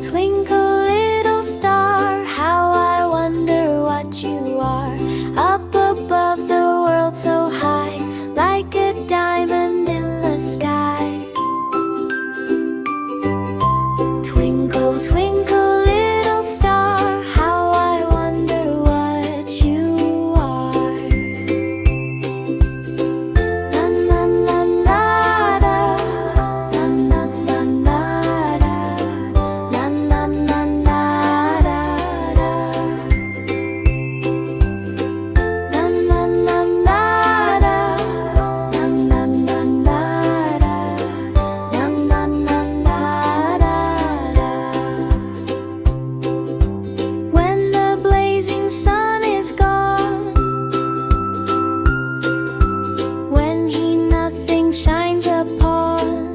twinkle, little star, how I wonder what you are. Up above the world so high, like a diamond in the sky. Twinkle, twinkle, little star, how I wonder what you are. Na na na na da, na na na na da, na na na na da da. Na na na na da, na na na na da, na na na na da. When the blazing sun is gone, when he nothing shines upon,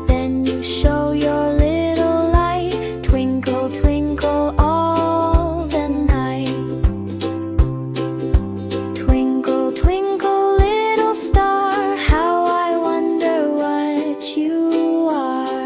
then you show your little light, twinkle, twinkle all the night. Twinkle, twinkle, little star, how I wonder what you are.